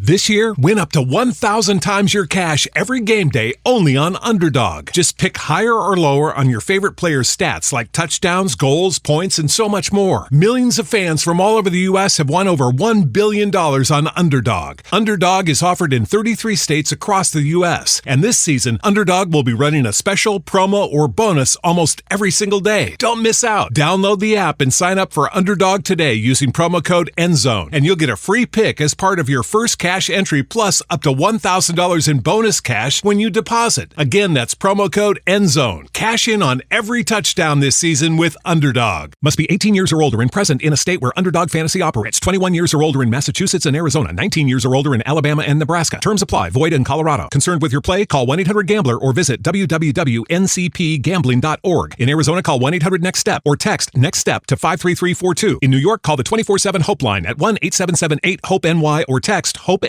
This year, win up to 1,000 times your cash every game day only on Underdog. Just pick higher or lower on your favorite players' stats like touchdowns, goals, points, and so much more. Millions of fans from all over the U.S. have won over $1 billion on Underdog. Underdog is offered in 33 states across the U.S. And this season, Underdog will be running a special, promo, or bonus almost every single day. Don't miss out. Download the app and sign up for Underdog today using promo code ENDZONE. And you'll get a free pick as part of your first cash entry plus up to $1,000 in bonus cash when you deposit. Again, that's promo code ENDZONE. Cash in on every touchdown this season with Underdog. Must be 18 years or older and present in a state where Underdog Fantasy operates. 21 years or older in Massachusetts and Arizona. 19 years or older in Alabama and Nebraska. Terms apply. Void in Colorado. Concerned with your play? Call 1-800-GAMBLER or visit www.ncpgambling.org. In Arizona, call 1-800-NEXT-STEP or text NEXT STEP to 53342. In New York, call the 24/7 Hope line at 1-877-8-HOPE-NY or text HOPE-NY.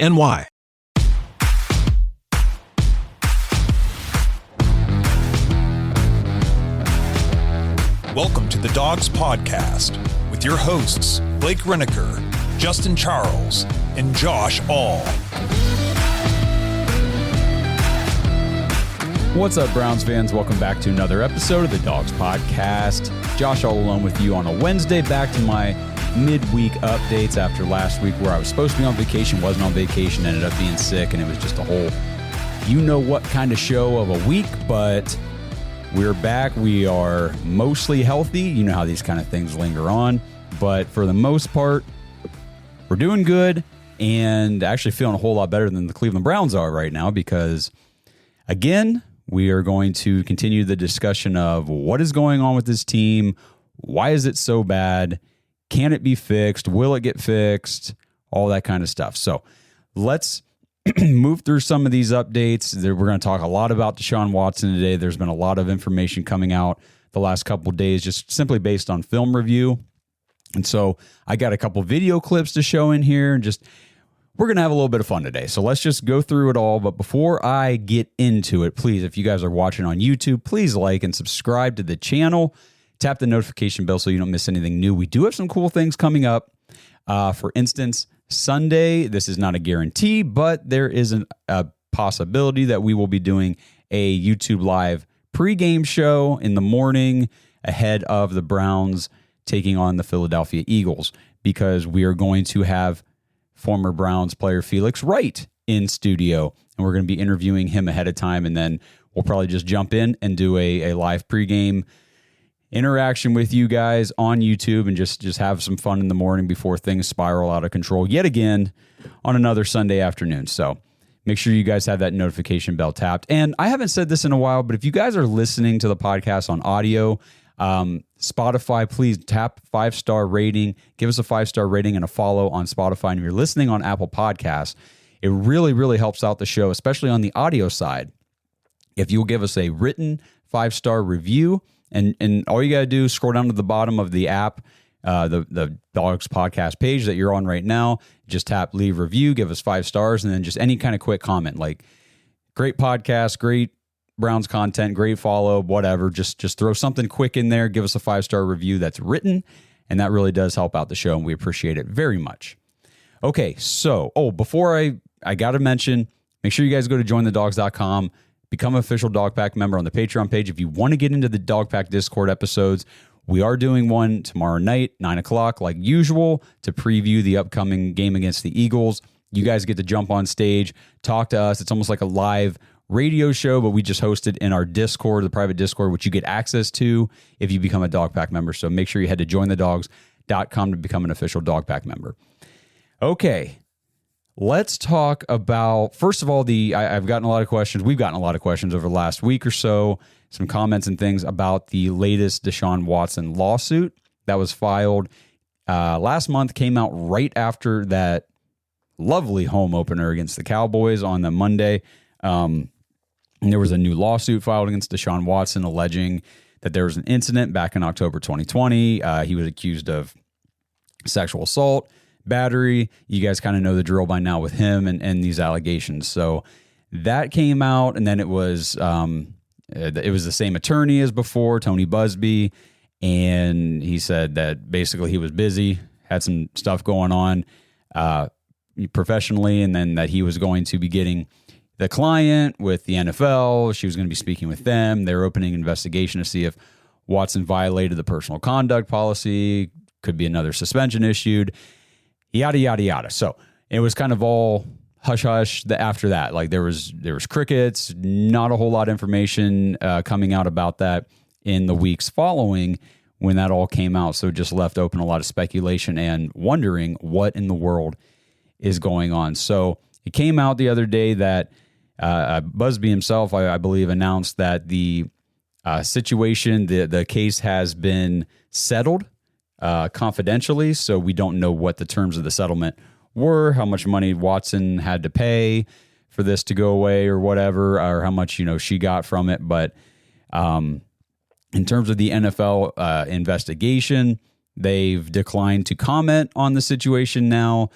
Welcome to the Dogs Podcast with your hosts, Blake Reneker, Justin Charles, and Josh All. What's up, Browns fans? Welcome back to another episode of the Dogs Podcast. Josh All alone with you on a Wednesday. Back to my midweek updates after last week where I was supposed to be on vacation, wasn't on vacation, ended up being sick, and it was just a whole you-know-what kind of show of a week, but we're back. We are mostly healthy. You know how these kind of things linger on, but for the most part, we're doing good and actually feeling a whole lot better than the Cleveland Browns are right now because, again, we are going to continue the discussion of what is going on with this team, why is it so bad, can it be fixed, will it get fixed, all that kind of stuff. So let's move through some of these updates. We're going to talk a lot about Deshaun Watson today. There's been a lot of information coming out the last couple of days just simply based on film review. And so I got a couple video clips to show in here and just we're going to have a little bit of fun today. So let's just go through it all. But before I get into it, please, if you guys are watching on YouTube, please like and subscribe to the channel. Tap the notification bell so you don't miss anything new. We do have some cool things coming up. For instance, Sunday, this is not a guarantee, but there is a possibility that we will be doing a YouTube Live pregame show in the morning ahead of the Browns taking on the Philadelphia Eagles because we are going to have former Browns player Felix Wright in studio, and we're going to be interviewing him ahead of time, and then we'll probably just jump in and do a live pregame interaction with you guys on YouTube and just have some fun in the morning before things spiral out of control yet again on another Sunday afternoon. So make sure you guys have that notification bell tapped. And I haven't said this in a while, but if you guys are listening to the podcast on audio, Spotify, please tap 5-star rating, give us a 5-star rating and a follow on Spotify. And if you're listening on Apple Podcasts, it really, really helps out the show, especially on the audio side. If you'll give us a written 5-star review, and all you got to do is scroll down to the bottom of the app, the Dogs Podcast page that you're on right now. Just tap leave review, give us 5 stars, and then just any kind of quick comment like great podcast, great Browns content, great follow, whatever. Just throw something quick in there. Give us a 5-star review that's written, and that really does help out the show, and we appreciate it very much. Okay, so before I got to mention, make sure you guys go to jointhedogs.com. Become an official Dog Pack member on the Patreon page. If you want to get into the Dog Pack Discord episodes, we are doing one tomorrow night, 9 o'clock, like usual, to preview the upcoming game against the Eagles. You guys get to jump on stage, talk to us. It's almost like a live radio show, but we just host it in our Discord, the private Discord, which you get access to if you become a Dog Pack member. So make sure you head to jointhedogs.com to become an official Dog Pack member. Okay. Let's talk about, first of all, I've gotten a lot of questions. We've gotten a lot of questions over the last week or so, some comments and things about the latest Deshaun Watson lawsuit that was filed last month, came out right after that lovely home opener against the Cowboys on the Monday. And there was a new lawsuit filed against Deshaun Watson alleging that there was an incident back in October 2020. He was accused of sexual assault, battery. You guys kind of know the drill by now with him and these allegations. So that came out, and then it was the same attorney as before, Tony Busby, and he said that basically he was busy, had some stuff going on. professionally, and then that he was going to be getting the client with the NFL. She was going to be speaking with them. They're opening an investigation to see if Watson violated the personal conduct policy. Could be another suspension issued. Yada, yada, yada. So it was kind of all hush-hush after that. Like there was crickets, not a whole lot of information coming out about that in the weeks following when that all came out. So it just left open a lot of speculation and wondering what in the world is going on. So it came out the other day that Busby himself, I believe, announced that the situation, the case has been settled confidentially. So we don't know what the terms of the settlement were, how much money Watson had to pay for this to go away or whatever, or how much, she got from it. But in terms of the NFL investigation, they've declined to comment on the situation now.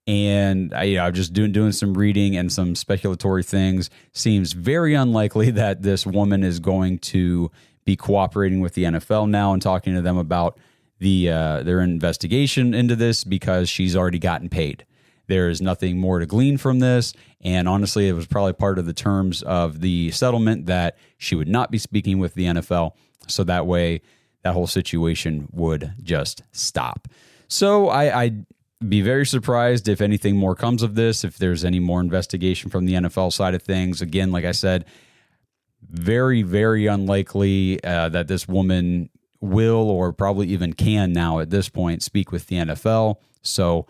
And I'm just doing some reading and some speculatory things. Seems very unlikely that this woman is going to be cooperating with the NFL now and talking to them about their investigation into this, because she's already gotten paid. There is nothing more to glean from this. And honestly, it was probably part of the terms of the settlement that she would not be speaking with the NFL. So that way, that whole situation would just stop. So I'd be very surprised if anything more comes of this, if there's any more investigation from the NFL side of things. Again, like I said, very, very unlikely that this woman will, or probably even can now at this point, speak with the NFL. So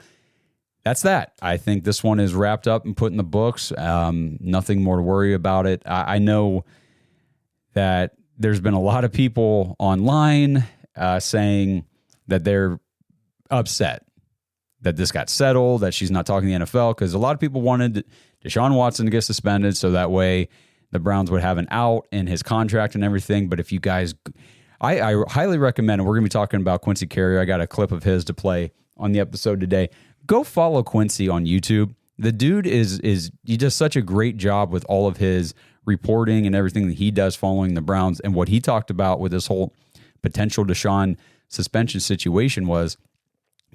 that's that. I think this one is wrapped up and put in the books. Nothing more to worry about it. I know that there's been a lot of people online saying that they're upset that this got settled, that she's not talking to the NFL, because a lot of people wanted Deshaun Watson to get suspended so that way the Browns would have an out in his contract and everything. But if you guys, I highly recommend, and we're going to be talking about Quincy Carrier. I got a clip of his to play on the episode today. Go follow Quincy on YouTube. The dude he does such a great job with all of his reporting and everything that he does following the Browns. And what he talked about with this whole potential Deshaun suspension situation was,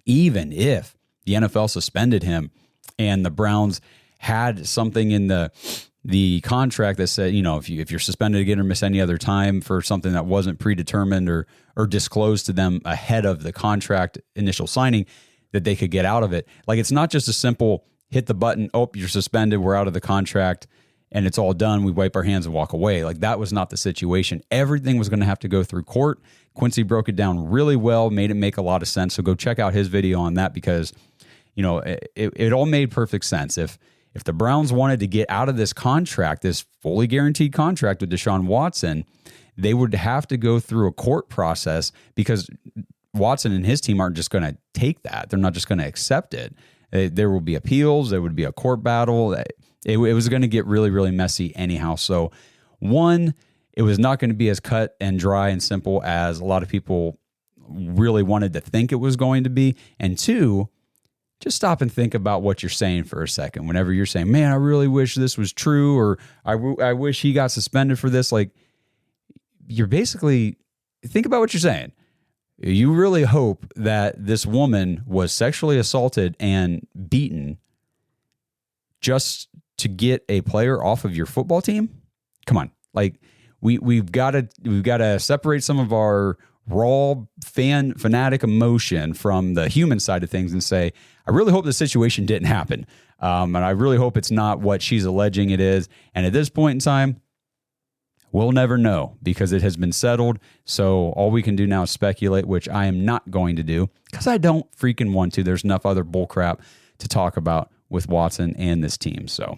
even if the NFL suspended him and the Browns had something in the contract that said, if you're suspended again or miss any other time for something that wasn't predetermined or disclosed to them ahead of the contract initial signing, that they could get out of it. Like, it's not just a simple hit the button, oh, you're suspended, we're out of the contract, and it's all done, we wipe our hands and walk away. Like, that was not the situation. Everything was going to have to go through court. Quincy broke it down really well, made it make a lot of sense. So go check out his video on that, because, it all made perfect sense. If the Browns wanted to get out of this contract, this fully guaranteed contract with Deshaun Watson, they would have to go through a court process, because Watson and his team aren't just going to take that. They're not just going to accept it. There will be appeals. There would be a court battle. It was going to get really, really messy anyhow. So, one, it was not going to be as cut and dry and simple as a lot of people really wanted to think it was going to be. And two, just stop and think about what you're saying for a second. Whenever you're saying, man, I really wish this was true, or I wish he got suspended for this, like, you're basically, think about what you're saying. You really hope that this woman was sexually assaulted and beaten just to get a player off of your football team? Come on. Like, we've got to separate some of our raw fanatic emotion from the human side of things and say, I really hope the situation didn't happen. And I really hope it's not what she's alleging it is. And at this point in time, we'll never know, because it has been settled. So all we can do now is speculate, which I am not going to do, because I don't freaking want to. There's enough other bullcrap to talk about with Watson and this team. So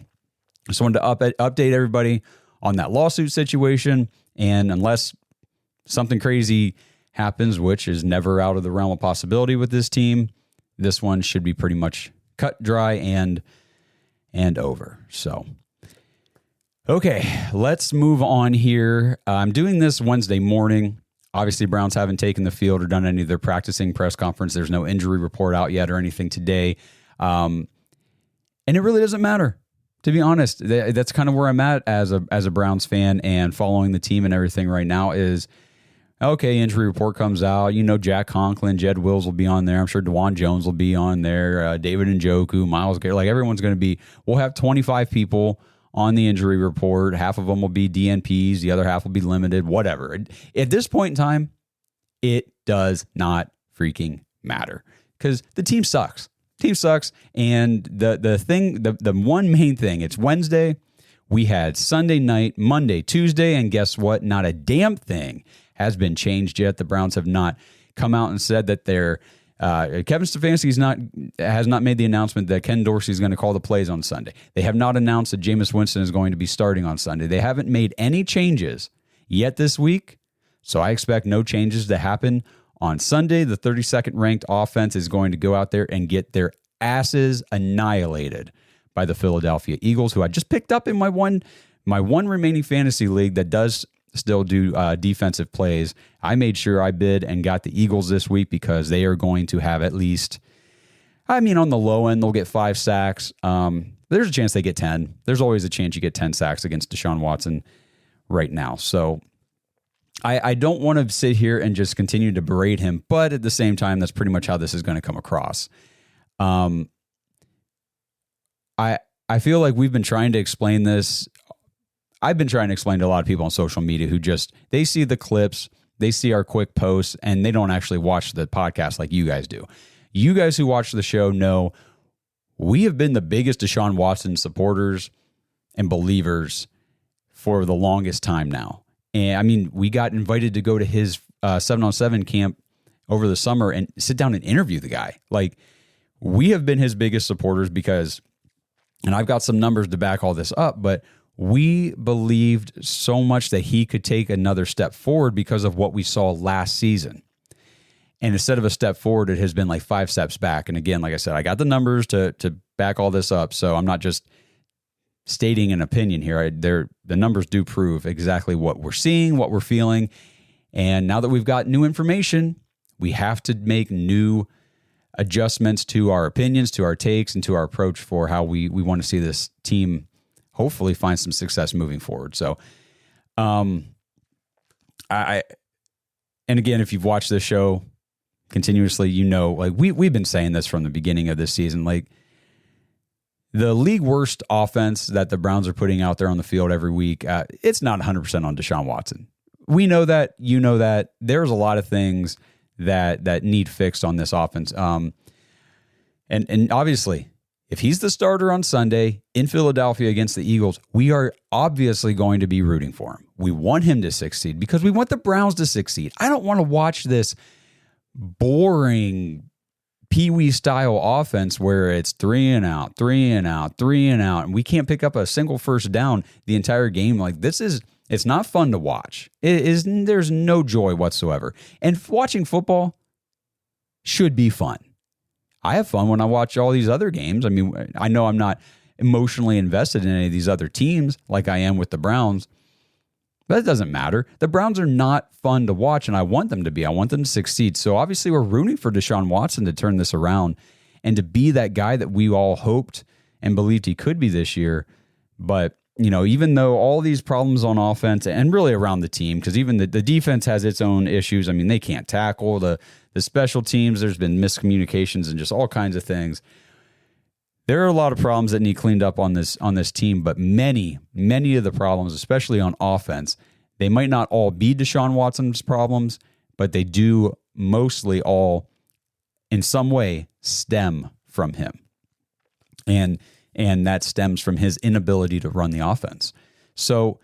I just wanted to update everybody on that lawsuit situation. And unless something crazy happens, which is never out of the realm of possibility with this team, this one should be pretty much cut dry and over. So, okay, let's move on here. I'm doing this Wednesday morning. Obviously, Browns haven't taken the field or done any of their practicing press conference. There's no injury report out yet or anything today. And it really doesn't matter, to be honest. That's kind of where I'm at as a Browns fan and following the team and everything right now is Okay, injury report comes out. You know, Jack Conklin, Jed Wills will be on there. I'm sure DeJuan Jones will be on there. David Njoku, Myles Garrett. Like, everyone's going to be. We'll have 25 people on the injury report. Half of them will be DNPs. The other half will be limited. Whatever. At this point in time, it does not freaking matter because the team sucks. Team sucks. And the one main thing, it's Wednesday. We had Sunday night, Monday, Tuesday, and guess what? Not a damn thing has been changed yet. The Browns have not come out and said that they're Kevin Stefanski has not made the announcement that Ken Dorsey is going to call the plays on Sunday. They have not announced that Jameis Winston is going to be starting on Sunday. They haven't made any changes yet this week, so I expect no changes to happen on Sunday. The 32nd ranked offense is going to go out there and get their asses annihilated by the Philadelphia Eagles, who I just picked up in my one remaining fantasy league that does still do defensive plays. I made sure I bid and got the Eagles this week because they are going to have at least, on the low end, they'll get 5 sacks. There's a chance they get 10. There's always a chance you get 10 sacks against Deshaun Watson right now. So I don't want to sit here and just continue to berate him, but at the same time, that's pretty much how this is going to come across. I feel like we've been trying to explain this. I've been trying to explain to a lot of people on social media who they see the clips, they see our quick posts, and they don't actually watch the podcast like you guys do. You guys who watch the show know we have been the biggest Deshaun Watson supporters and believers for the longest time now. And we got invited to go to his 7-on-7 camp over the summer and sit down and interview the guy. Like, we have been his biggest supporters because, and I've got some numbers to back all this up, but we believed so much that he could take another step forward because of what we saw last season. And instead of a step forward, it has been like 5 steps back. And again, like I said, I got the numbers to back all this up. So I'm not just stating an opinion here. The numbers do prove exactly what we're seeing, what we're feeling. And now that we've got new information, we have to make new adjustments to our opinions, to our takes, and to our approach for how we want to see this team hopefully find some success moving forward. So, and again, if you've watched this show continuously, like we've been saying this from the beginning of this season, like the league worst offense that the Browns are putting out there on the field every week, it's not 100% on Deshaun Watson. We know that, you know that. There's a lot of things that need fixed on this offense. And obviously, if he's the starter on Sunday in Philadelphia against the Eagles, we are obviously going to be rooting for him. We want him to succeed because we want the Browns to succeed. I don't want to watch this boring Pee-wee style offense where it's 3 and out, 3 and out, 3 and out, and we can't pick up a single first down the entire game. Like, it's not fun to watch. There's no joy whatsoever. And watching football should be fun. I have fun when I watch all these other games. I know I'm not emotionally invested in any of these other teams like I am with the Browns, but it doesn't matter. The Browns are not fun to watch, and I want them to be. I want them to succeed. So obviously we're rooting for Deshaun Watson to turn this around and to be that guy that we all hoped and believed he could be this year. But, even though all these problems on offense and really around the team, because even the defense has its own issues. They can't tackle the special teams. There's been miscommunications and just all kinds of things. There are a lot of problems that need cleaned up on this team, but many of the problems, especially on offense, they might not all be Deshaun Watson's problems, but they do mostly all in some way stem from him. And that stems from his inability to run the offense. So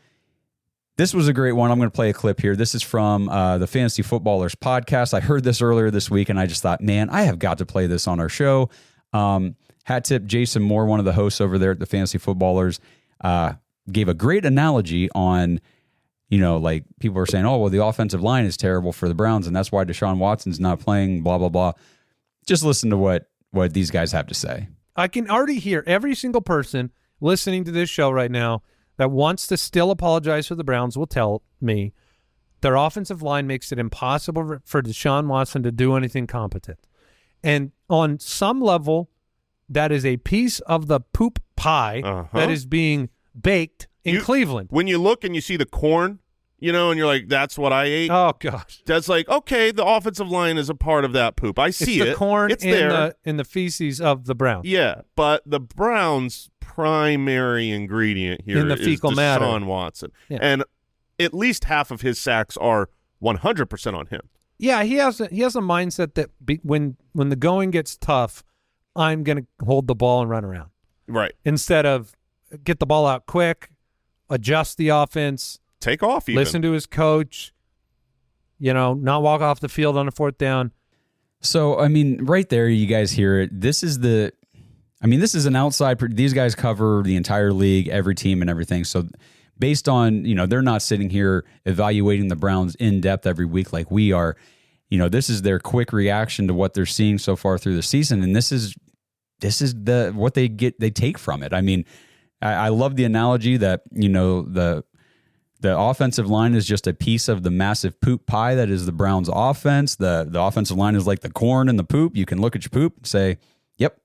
this was a great one. I'm going to play a clip here. This is from the Fantasy Footballers podcast. I heard this earlier this week, and I just thought, man, I have got to play this on our show. Hat tip Jason Moore, one of the hosts over there at the Fantasy Footballers, gave a great analogy on, like people are saying, oh, well, the offensive line is terrible for the Browns, and that's why Deshaun Watson's not playing, blah, blah, blah. Just listen to what these guys have to say. I can already hear every single person listening to this show right now that wants to still apologize for the Browns will tell me their offensive line makes it impossible for Deshaun Watson to do anything competent. And on some level, that is a piece of the poop pie that is being baked in Cleveland. When you look and you see the corn, and you're like, that's what I ate. Oh gosh. That's like, okay, the offensive line is a part of that poop. I see it's the corn it's there in the feces of the Browns. Yeah, but the Browns' primary ingredient here in the is fecal matter. Deshaun Watson. Yeah. And at least half of his sacks are 100% on him. Yeah, he has a mindset that when the going gets tough, I'm going to hold the ball and run around. Right. Instead of get the ball out quick, adjust the offense, take off even. Listen to his coach, not walk off the field on a 4th down. So, I mean, right there, you guys hear it. This is an outside, these guys cover the entire league, every team and everything. So based on, they're not sitting here evaluating the Browns in depth every week like we are. This is their quick reaction to what they're seeing so far through the season. And this is what they take from it. I mean, I love the analogy that, the offensive line is just a piece of the massive poop pie that is the Browns offense. The offensive line is like the corn and the poop. You can look at your poop and say, yep,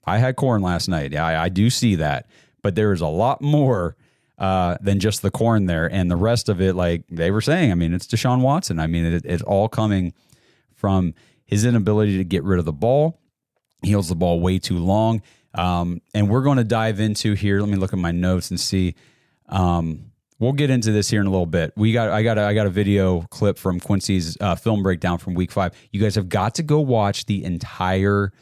I had corn last night. Yeah, I do see that. But there is a lot more than just the corn there. And the rest of it, like they were saying, I mean, it's Deshaun Watson. I mean, it's all coming from his inability to get rid of the ball. He holds the ball way too long. And we're going to dive into here. Let me look at my notes and see. We'll get into this here in a little bit. I got a video clip from Quincy's film breakdown from Week 5. You guys have got to go watch the entire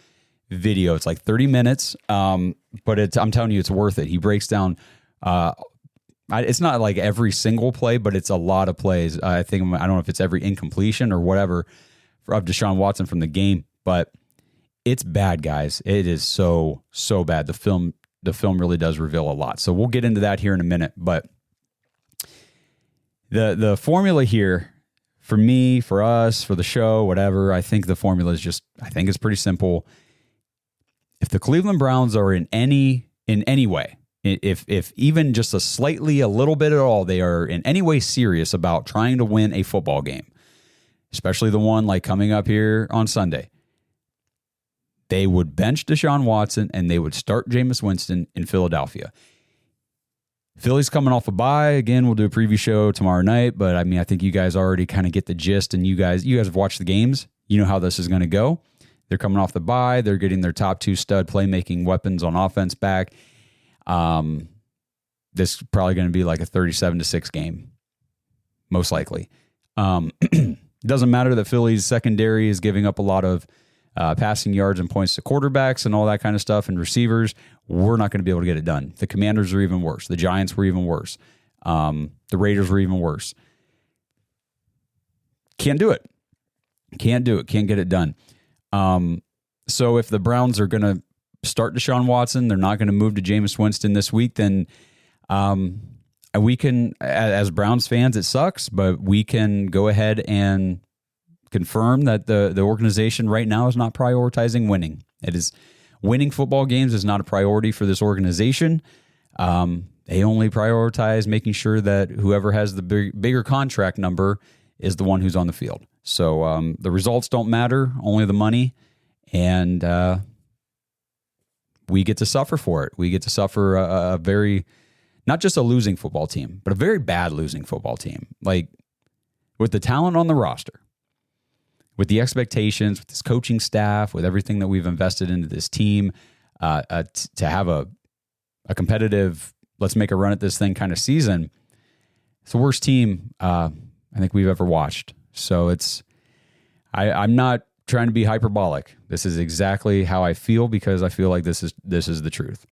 video. It's like 30 minutes, but I'm telling you, it's worth it. He breaks down. It's not like every single play, but it's a lot of plays. I don't know if it's every incompletion or whatever of Deshaun Watson from the game, but it's bad, guys. It is so bad. The film really does reveal a lot. So we'll get into that here in a minute, but the formula here for me, for us, for the show, whatever, I think the formula is it's pretty simple. If the Cleveland Browns are in any way, if even just a little bit at all, they are in any way serious about trying to win a football game, especially the one like coming up here on Sunday, they would bench Deshaun Watson and they would start Jameis Winston in Philadelphia. Philly's coming off a bye. Again, we'll do a preview show tomorrow night, but I mean, I think you guys already kind of get the gist, and you guys have watched the games. You know how this is going to go. They're coming off the bye. They're getting their top 2 stud playmaking weapons on offense back. This is probably going to be like a 37-6 game, most likely. It doesn't matter that Philly's secondary is giving up a lot of passing yards and points to quarterbacks and all that kind of stuff and receivers. We're not going to be able to get it done. The Commanders are even worse. The Giants were even worse. The Raiders were even worse. Can't do it. Can't get it done. So if the Browns are going to start Deshaun Watson, they're not going to move to Jameis Winston this week, then we can, as Browns fans, it sucks, but we can go ahead and confirm that the organization right now is not prioritizing winning. It is winning football games is not a priority for this organization. They only prioritize making sure that whoever has the bigger contract number is the one who's on the field. So the results don't matter, only the money, and we get to suffer for it. We get to suffer a very, not just a losing football team, but a very bad losing football team. Like with the talent on the roster, with the expectations, with this coaching staff, with everything that we've invested into this team, to have a competitive, let's make a run at this thing kind of season, it's the worst team I think we've ever watched. So I'm not trying to be hyperbolic. This is exactly how I feel because I feel like this is the truth.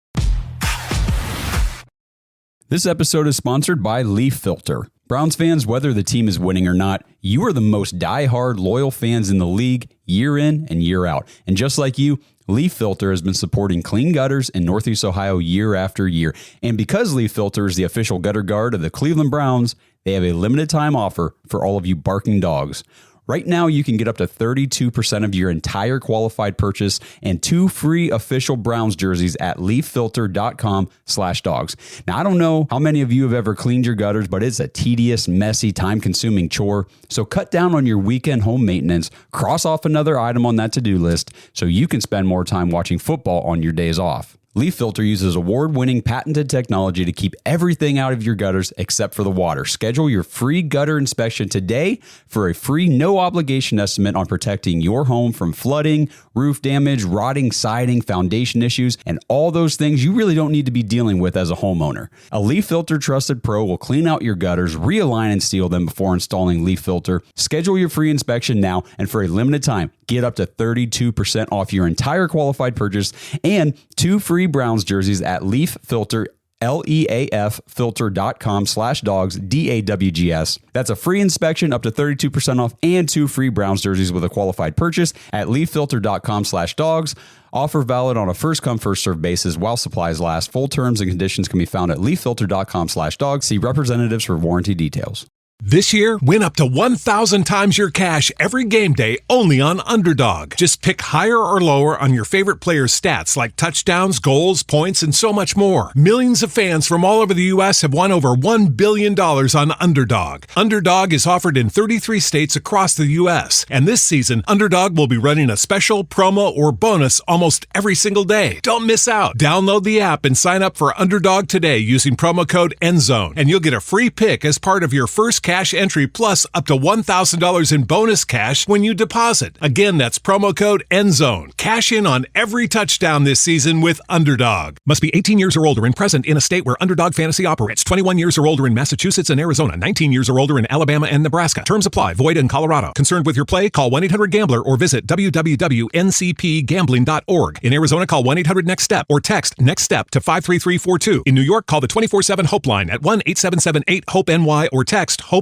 This episode is sponsored by Leaf Filter. Browns fans, whether the team is winning or not, you are the most diehard, loyal fans in the league year in and year out. And just like you, Leaf Filter has been supporting clean gutters in Northeast Ohio year after year. And because Leaf Filter is the official gutter guard of the Cleveland Browns, they have a limited time offer for all of you barking dogs. Right now, you can get up to 32% of your entire qualified purchase and 2 free official Browns jerseys at leaffilter.com/dogs. Now, I don't know how many of you have ever cleaned your gutters, but it's a tedious, messy, time-consuming chore. So cut down on your weekend home maintenance, cross off another item on that to-do list so you can spend more time watching football on your days off. Leaf Filter uses award-winning patented technology to keep everything out of your gutters except for the water. Schedule your free gutter inspection today for a free no-obligation estimate on protecting your home from flooding, roof damage, rotting siding, foundation issues, and all those things you really don't need to be dealing with as a homeowner. A Leaf Filter Trusted Pro will clean out your gutters, realign and seal them before installing Leaf Filter. Schedule your free inspection now, and for a limited time, get up to 32% off your entire qualified purchase and 2 free Browns jerseys at Leaf Filter, leaffilter.com/dogs, DAWGS. That's a free inspection, up to 32% off, and 2 free Browns jerseys with a qualified purchase at leaffilter.com/dogs. Offer valid on a first-come, first-served basis while supplies last. Full terms and conditions can be found at leaffilter.com/dogs. See representatives for warranty details. This year, win up to 1,000 times your cash every game day only on Underdog. Just pick higher or lower on your favorite players' stats like touchdowns, goals, points, and so much more. Millions of fans from all over the U.S. have won over $1 billion on Underdog. Underdog is offered in 33 states across the U.S. And this season, Underdog will be running a special, promo, or bonus almost every single day. Don't miss out. Download the app and sign up for Underdog today using promo code ENDZONE. And you'll get a free pick as part of your first cash entry plus up to $1,000 in bonus cash when you deposit. Again, that's promo code ENDZONE. Cash in on every touchdown this season with Underdog. Must be 18 years or older and present in a state where Underdog Fantasy operates. 21 years or older in Massachusetts and Arizona. 19 years or older in Alabama and Nebraska. Terms apply. Void in Colorado. Concerned with your play? Call 1-800-GAMBLER or visit www.ncpgambling.org. In Arizona, call 1-800-NEXT-STEP or text NEXT STEP to 53342. In New York, call the 24/7 Hope line at 1-877-8-HOPE-NY or text HOPE-NY.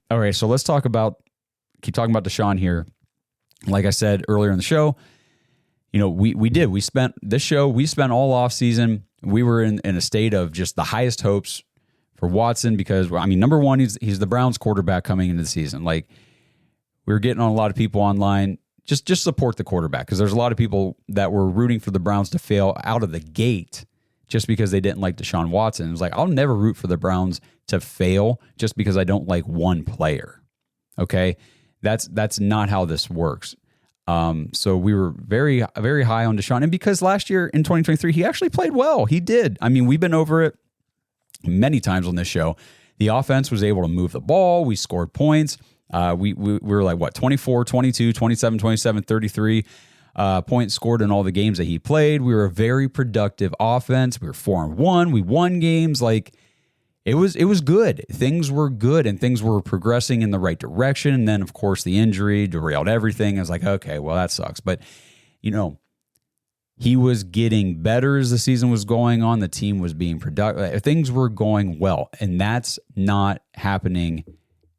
All right, so let's keep talking about Deshaun here. Like I said earlier in the show, we spent all off season. We were in a state of just the highest hopes for Watson because, number one, he's the Browns quarterback coming into the season. Like, we were getting on a lot of people online, just support the quarterback, because there's a lot of people that were rooting for the Browns to fail out of the gate just because they didn't like Deshaun Watson. It was like, I'll never root for the Browns to fail just because I don't like one player. Okay? That's not how this works. So we were very, very high on Deshaun. And because last year in 2023, he actually played well. He did. We've been over it many times on this show. The offense was able to move the ball. We scored points. We were like, 24, 22, 27, 27, 33 points scored in all the games that he played. We were a very productive offense. We were 4-1. We won games. Like, it was good. Things were good and things were progressing in the right direction. And then, of course, the injury derailed everything. I was like, okay, well, that sucks. But, he was getting better as the season was going on. The team was being productive. Things were going well. And that's not happening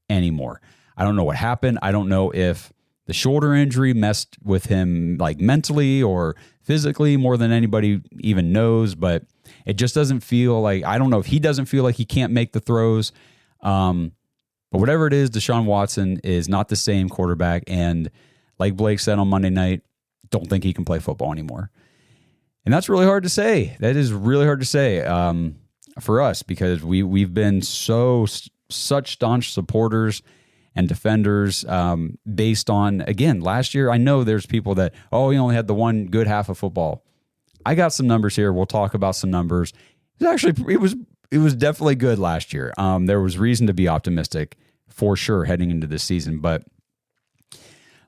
anymore. I don't know what happened. I don't know if the shoulder injury messed with him like mentally or physically more than anybody even knows, but it just doesn't feel like, I don't know if he doesn't feel like he can't make the throws. But whatever it is, Deshaun Watson is not the same quarterback. And like Blake said on Monday night, don't think he can play football anymore. And that's really hard to say. That is really hard to say for us, because we've been such staunch supporters and defenders based on, again, last year. I know there's people that, he only had the one good half of football. I got some numbers here. We'll talk about some numbers. It was definitely good last year. There was reason to be optimistic for sure heading into this season. But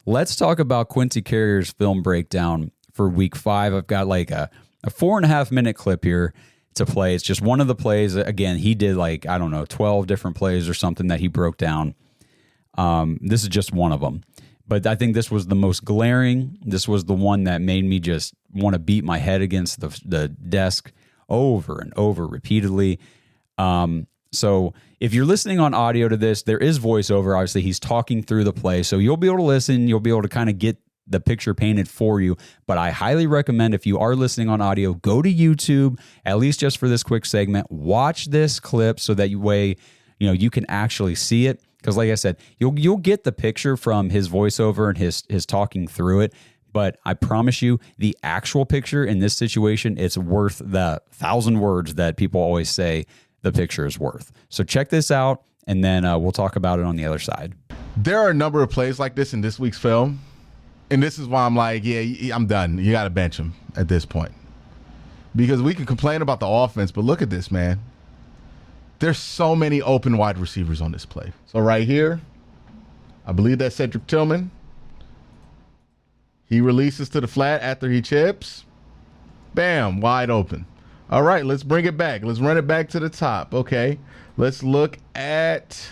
let's talk about Quincy Carrier's film breakdown for week 5. I've got like a 4.5-minute clip here to play. It's just one of the plays. Again, he did 12 different plays or something that he broke down. This is just one of them, but I think this was the most glaring. This was the one that made me just want to beat my head against the desk over and over repeatedly. So if you're listening on audio to this, there is voiceover. Obviously, he's talking through the play, so you'll be able to listen. You'll be able to kind of get the picture painted for you. But I highly recommend, if you are listening on audio, go to YouTube, at least just for this quick segment, watch this clip so that you can actually see it. Because like I said, you'll get the picture from his voiceover and his talking through it. But I promise you, the actual picture in this situation, it's worth the 1,000 words that people always say the picture is worth. So check this out, and then we'll talk about it on the other side. There are a number of plays like this in this week's film, And this is why I'm like, yeah, I'm done. You got to bench him at this point. Because we can complain about the offense, but look at this, man. There's so many open wide receivers on this play. So right here, I believe that's Cedric Tillman. He releases to the flat after he chips. Bam, wide open. All right, let's bring it back. Let's run it back to the top. Okay, let's look at,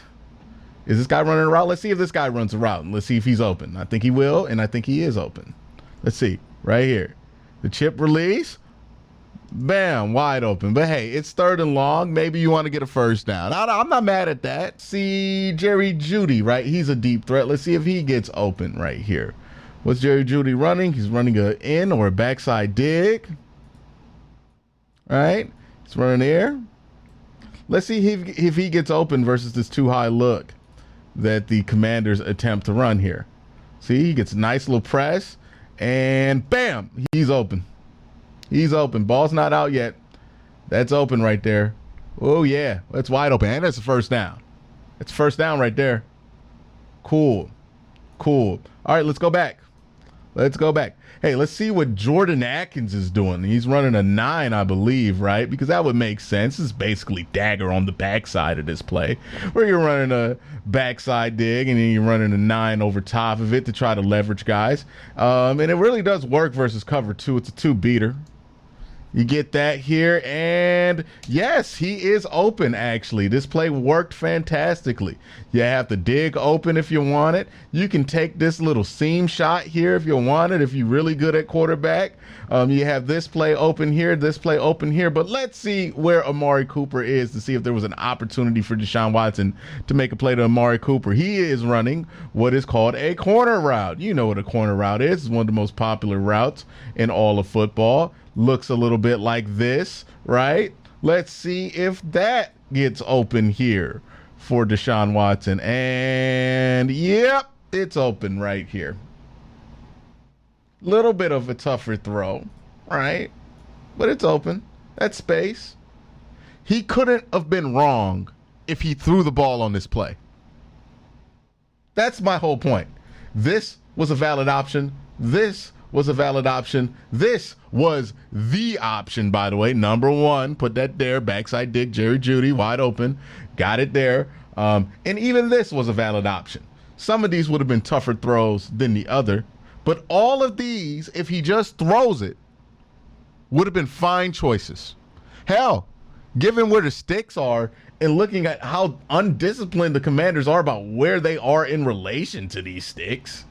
is this guy running a route? Let's see if this guy runs a route. Let's see if he's open. I think he will, and I think he is open. Let's see, right here. The chip release. Bam, wide open. But hey, it's 3rd and long. Maybe you want to get a first down. I'm not mad at that. See Jerry Jeudy, right? He's a deep threat. Let's see if he gets open right here. What's Jerry Jeudy running? He's running an in or a backside dig. Right? He's running there. Let's see if he gets open versus this too high look that the Commanders attempt to run here. See, he gets a nice little press, and bam, he's open. He's open. Ball's not out yet. That's open right there. Oh, yeah. That's wide open. And that's a first down. It's first down right there. Cool. All right, let's go back. Hey, let's see what Jordan Atkins is doing. He's running a 9, I believe, right? Because that would make sense. This is basically dagger on the backside of this play, where you're running a backside dig and then you're running a 9 over top of it to try to leverage guys. And it really does work versus cover 2. It's a 2-beater. You get that here, and yes, he is open, actually. This play worked fantastically. You have to dig open if you want it. You can take this little seam shot here if you want it, if you're really good at quarterback. You have this play open here, this play open here, but let's see where Amari Cooper is to see if there was an opportunity for Deshaun Watson to make a play to Amari Cooper. He is running what is called a corner route. You know what a corner route is. It's one of the most popular routes in all of football. Looks a little bit like this, right? Let's see if that gets open here for Deshaun Watson. And yep, it's open right here. Little bit of a tougher throw, right? But it's open. That's space. He couldn't have been wrong if he threw the ball on this play. That's my whole point. This was a valid option. This was a valid option. This was the option, by the way. Number 1, put that there. Backside dig, Jerry Jeudy, wide open. Got it there. And even this was a valid option. Some of these would have been tougher throws than the other. But all of these, if he just throws it, would have been fine choices. Hell, given where the sticks are and looking at how undisciplined the Commanders are about where they are in relation to these sticks,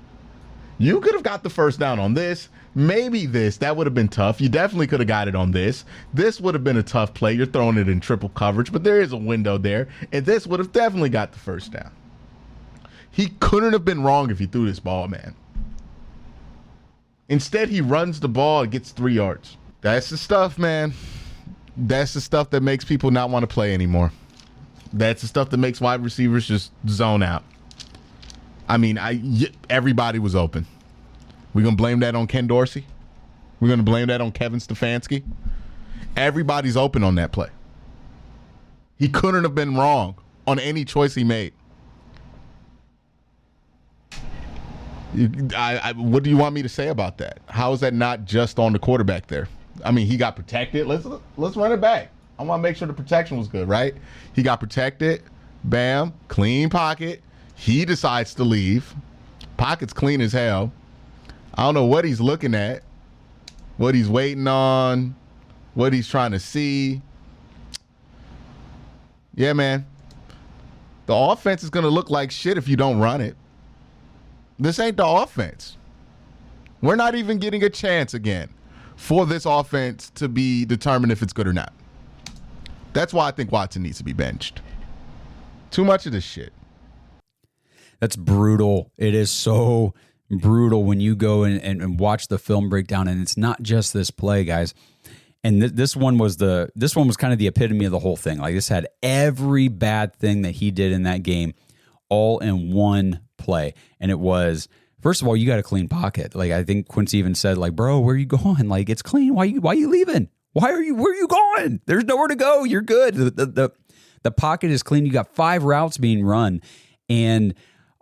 you could have got the first down on this. Maybe this. That would have been tough. You definitely could have got it on this. This would have been a tough play. You're throwing it in triple coverage, but there is a window there. And this would have definitely got the first down. He couldn't have been wrong if he threw this ball, man. Instead, he runs the ball and gets 3 yards. That's the stuff, man. That's the stuff that makes people not want to play anymore. That's the stuff that makes wide receivers just zone out. I mean, everybody was open. We're going to blame that on Ken Dorsey? We're going to blame that on Kevin Stefanski? Everybody's open on that play. He couldn't have been wrong on any choice he made. What do you want me to say about that? How is that not just on the quarterback there? I mean, he got protected. Let's run it back. I want to make sure the protection was good, right? He got protected. Bam. Clean pocket. He decides to leave. Pocket's clean as hell. I don't know what he's looking at, what he's waiting on, what he's trying to see. Yeah, man. The offense is going to look like shit if you don't run it. This ain't the offense. We're not even getting a chance again for this offense to be determined if it's good or not. That's why I think Watson needs to be benched. Too much of this shit. That's brutal. It is so brutal when you go and watch the film breakdown, and it's not just this play, guys. And this one was kind of the epitome of the whole thing. Like, this had every bad thing that he did in that game all in one play. And it was, first of all, you got a clean pocket. Like, I think Quincy even said, like, bro, where are you going? Like, it's clean. Why you leaving? Where are you going? There's nowhere to go. You're good. The pocket is clean. You got 5 routes being run, and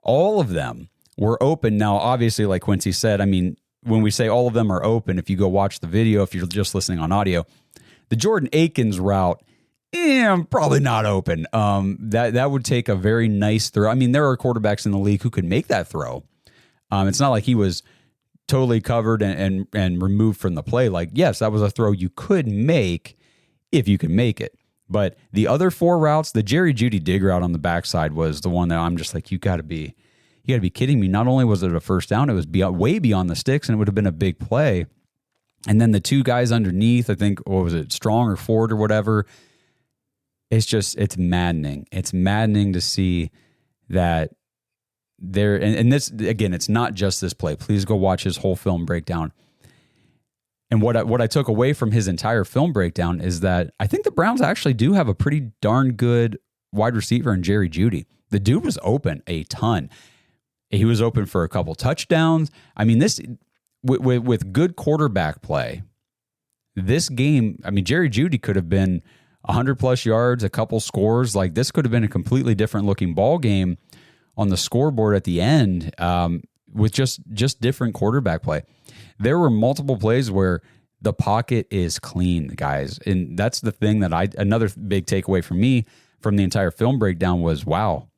all of them were open. Now, obviously, like Quincy said, I mean, when we say all of them are open, if you go watch the video, if you're just listening on audio, the Jordan Akins route, probably not open. That would take a very nice throw. I mean, there are quarterbacks in the league who could make that throw. It's not like he was totally covered and removed from the play. Like, yes, that was a throw you could make if you can make it. But the other 4 routes, the Jerry Jeudy dig route on the backside was the one that I'm just like, you got to be kidding me. Not only was it a first down, it was way beyond the sticks, and it would have been a big play. And then the 2 guys underneath, I think, what was it, Strong or Ford or whatever? It's maddening. It's maddening to see that there, and this, again, it's not just this play. Please go watch his whole film breakdown. And what I took away from his entire film breakdown is that I think the Browns actually do have a pretty darn good wide receiver in Jerry Jeudy. The dude was open a ton. He was open for a couple touchdowns. I mean, this with good quarterback play, this game, I mean, Jerry Jeudy could have been 100+ yards, a couple scores. Like, this could have been a completely different looking ball game on the scoreboard at the end, with just different quarterback play. There were multiple plays where the pocket is clean, guys. And that's the thing that another big takeaway for me from the entire film breakdown was, wow,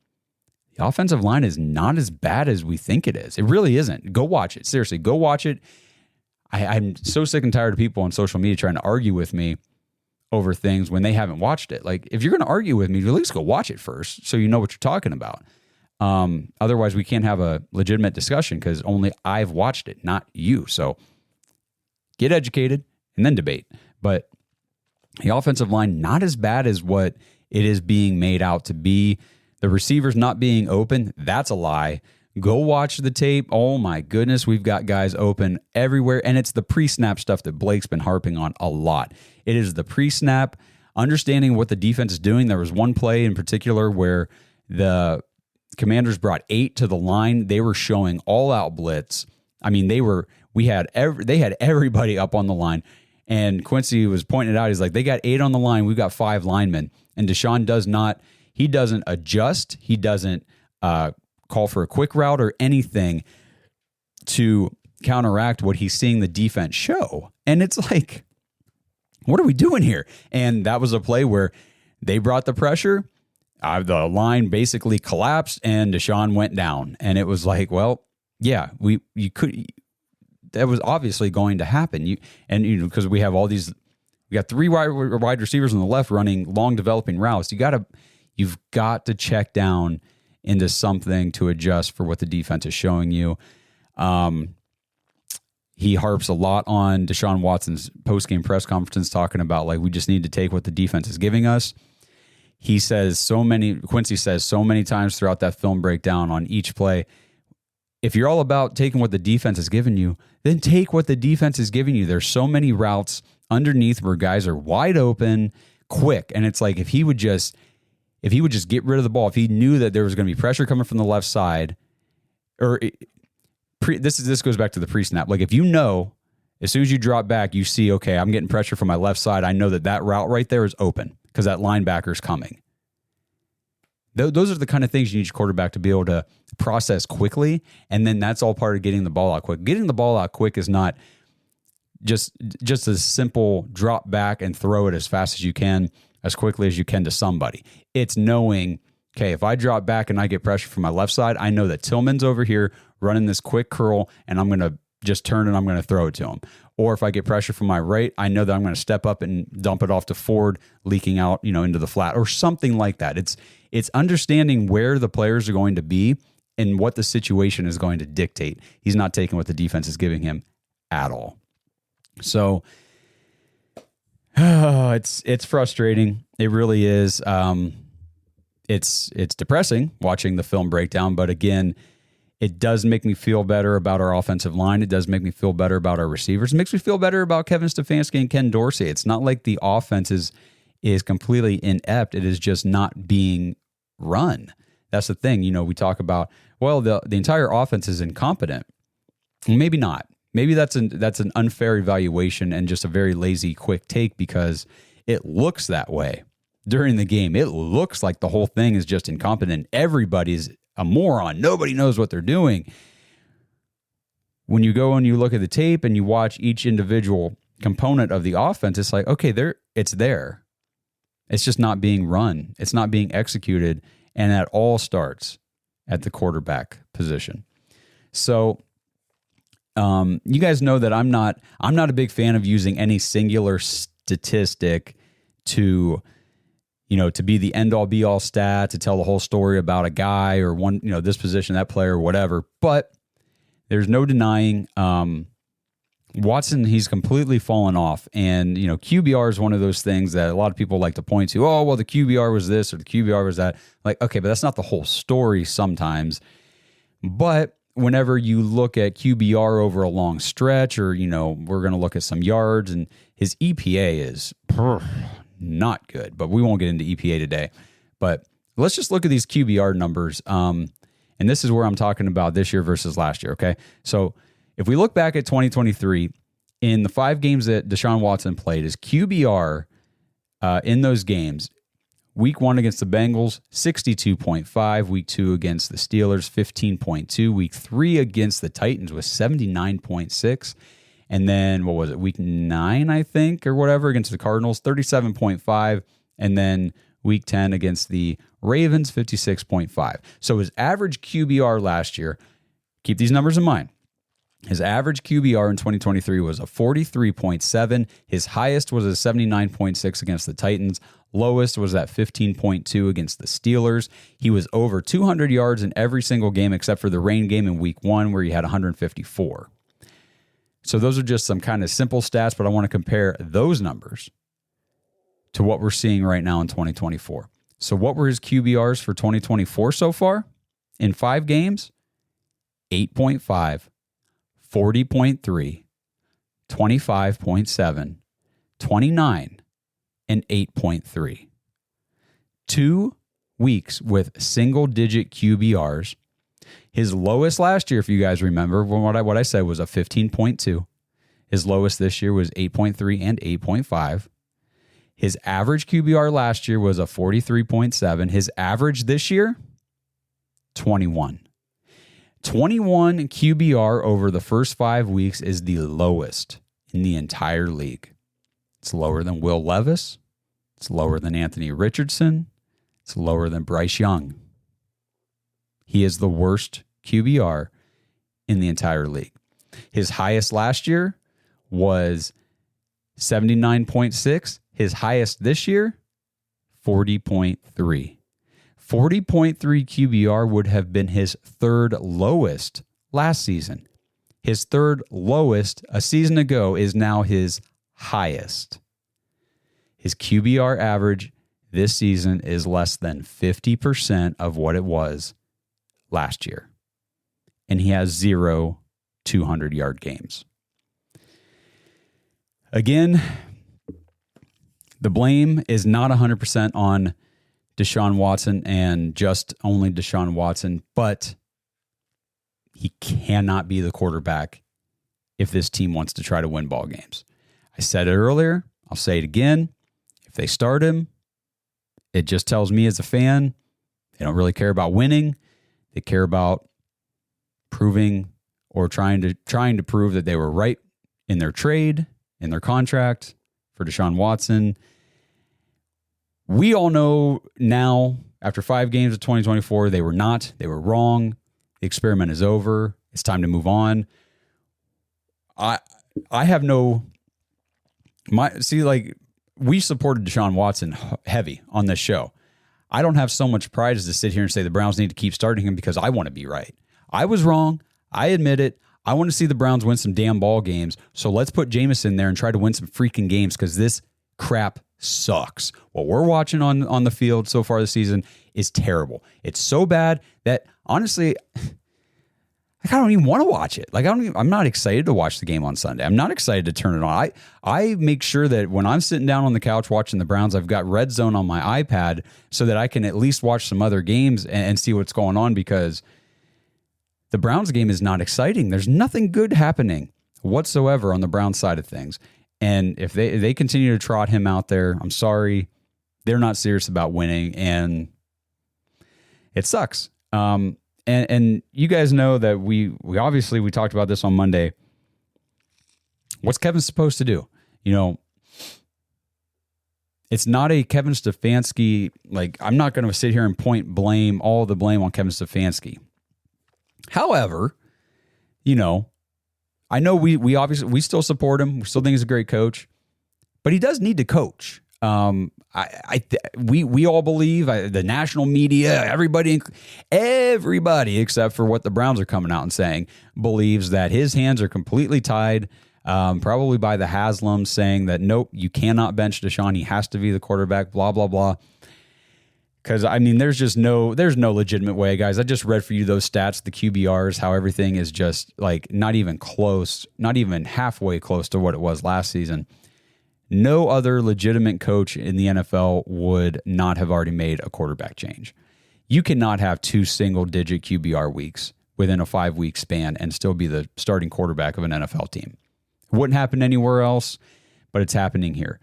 the offensive line is not as bad as we think it is. It really isn't. Go watch it. Seriously, go watch it. I'm so sick and tired of people on social media trying to argue with me over things when they haven't watched it. Like, if you're going to argue with me, at least go watch it first so you know what you're talking about. Otherwise, we can't have a legitimate discussion because only I've watched it, not you. So get educated and then debate. But the offensive line, not as bad as what it is being made out to be. The receivers not being open, that's a lie. Go watch the tape. Oh my goodness, we've got guys open everywhere. And it's the pre-snap stuff that Blake's been harping on a lot. It is the pre-snap, understanding what the defense is doing. There was one play in particular where the Commanders brought 8 to the line. They were showing all-out blitz. I mean, they had everybody up on the line. And Quincy was pointing it out. He's like, they got 8 on the line. We've got 5 linemen. And Deshaun doesn't adjust. He doesn't call for a quick route or anything to counteract what he's seeing the defense show. And it's like, what are we doing here? And that was a play where they brought the pressure. The line basically collapsed and Deshaun went down. And it was like, well, yeah, that was obviously going to happen. Because we have we got 3 wide receivers on the left running long developing routes. You've got to check down into something to adjust for what the defense is showing you. He harps a lot on Deshaun Watson's post-game press conference talking about, like, we just need to take what the defense is giving us. Quincy says so many times throughout that film breakdown on each play, if you're all about taking what the defense is giving you, then take what the defense is giving you. There's so many routes underneath where guys are wide open, quick. And it's like, if he would just get rid of the ball, if he knew that there was going to be pressure coming from the left side, this goes back to the pre-snap. Like, if you know, as soon as you drop back, you see, okay, I'm getting pressure from my left side. I know that route right there is open because that linebacker's coming. Those are the kind of things you need your quarterback to be able to process quickly, and then that's all part of getting the ball out quick. Getting the ball out quick is not just a simple drop back and throw it as fast as you can, as quickly as you can to somebody. It's knowing, okay, if I drop back and I get pressure from my left side, I know that Tillman's over here running this quick curl, and I'm going to just turn and I'm going to throw it to him. Or if I get pressure from my right, I know that I'm going to step up and dump it off to Ford, leaking out, into the flat or something like that. It's understanding where the players are going to be and what the situation is going to dictate. He's not taking what the defense is giving him at all. So it's frustrating. It really is. It's depressing watching the film breakdown, but again, it does make me feel better about our offensive line. It does make me feel better about our receivers. It makes me feel better about Kevin Stefanski and Ken Dorsey. It's not like the offense is completely inept. It is just not being run. That's the thing. We talk about, well, the entire offense is incompetent. Maybe not. Maybe that's an unfair evaluation and just a very lazy, quick take because it looks that way during the game. It looks like the whole thing is just incompetent. Everybody's a moron. Nobody knows what they're doing. When you go and you look at the tape and you watch each individual component of the offense, it's like, okay, it's there. It's just not being run. It's not being executed. And that all starts at the quarterback position. So you guys know that I'm not a big fan of using any singular statistic to be the end all be all stat, to tell the whole story about a guy or one, this position, that player, or whatever. But there's no denying Watson, he's completely fallen off. And, QBR is one of those things that a lot of people like to point to. Oh, well, the QBR was this or the QBR was that. Like, okay, but that's not the whole story sometimes. But whenever you look at QBR over a long stretch, or, we're going to look at some yards, and his EPA is not good, but we won't get into EPA today. But let's just look at these QBR numbers. And this is where I'm talking about this year versus last year, okay? So if we look back at 2023, in the 5 games that Deshaun Watson played, his QBR in those games, week 1 against the Bengals, 62.5. Week 2 against the Steelers, 15.2. Week 3 against the Titans was 79.6. And then, what was it, week 9, I think, or whatever, against the Cardinals, 37.5. And then week 10 against the Ravens, 56.5. So his average QBR last year, keep these numbers in mind, his average QBR in 2023 was a 43.7. His highest was a 79.6 against the Titans. Lowest was at 15.2 against the Steelers. He was over 200 yards in every single game except for the rain game in week 1 where he had 154. So those are just some kind of simple stats, but I want to compare those numbers to what we're seeing right now in 2024. So what were his QBRs for 2024 so far? In 5 games, 8.5. 40.3, 25.7, 29, and 8.3. 2 weeks with single-digit QBRs. His lowest last year, if you guys remember, what I said was a 15.2. His lowest this year was 8.3 and 8.5. His average QBR last year was a 43.7. His average this year, 21. 21 QBR over the first 5 weeks is the lowest in the entire league. It's lower than Will Levis. It's lower than Anthony Richardson. It's lower than Bryce Young. He is the worst QBR in the entire league. His highest last year was 79.6. His highest this year, 40.3. 40.3 QBR would have been his 3rd lowest last season. His 3rd lowest a season ago is now his highest. His QBR average this season is less than 50% of what it was last year. And he has 0 200-yard games. Again, the blame is not 100% on Deshaun Watson and just only Deshaun Watson, but he cannot be the quarterback if this team wants to try to win ball games. I said it earlier. I'll say it again. If they start him, it just tells me as a fan, they don't really care about winning. They care about proving or trying to prove that they were right in their trade, in their contract for Deshaun Watson. We all know now, after 5 games of 2024, they were not. They were wrong. The experiment is over. It's time to move on. I have no... we supported Deshaun Watson heavy on this show. I don't have so much pride as to sit here and say the Browns need to keep starting him because I want to be right. I was wrong. I admit it. I want to see the Browns win some damn ball games. So let's put Jameis in there and try to win some freaking games because this crap sucks. What we're watching on the field so far this season is terrible. It's so bad that honestly, I don't even want to watch it. I'm not excited to watch the game on Sunday. I'm not excited to turn it on. I make sure that when I'm sitting down on the couch watching the Browns, I've got Red Zone on my iPad so that I can at least watch some other games and see what's going on because the Browns game is not exciting. There's nothing good happening whatsoever on the Browns side of things. And if they continue to trot him out there, I'm sorry, they're not serious about winning, and it sucks. And you guys know that we obviously we talked about this on Monday. What's Kevin supposed to do? You know, it's not a Kevin Stefanski, like, I'm not going to sit here and point all the blame on Kevin Stefanski. However, you know, I know we obviously, we still support him. We still think he's a great coach, but he does need to coach. We all believe, the national media, everybody except for what the Browns are coming out and saying, believes that his hands are completely tied. Probably by the Haslams, saying that, nope, you cannot bench Deshaun. He has to be the quarterback, blah, blah, blah. Because, I mean, there's no legitimate way, guys. I just read for you those stats, the QBRs, how everything is just like not even close, not even halfway close to what it was last season. No other legitimate coach in the NFL would not have already made a quarterback change. You cannot have 2 single-digit QBR weeks within a 5-week span and still be the starting quarterback of an NFL team. It wouldn't happen anywhere else, but it's happening here.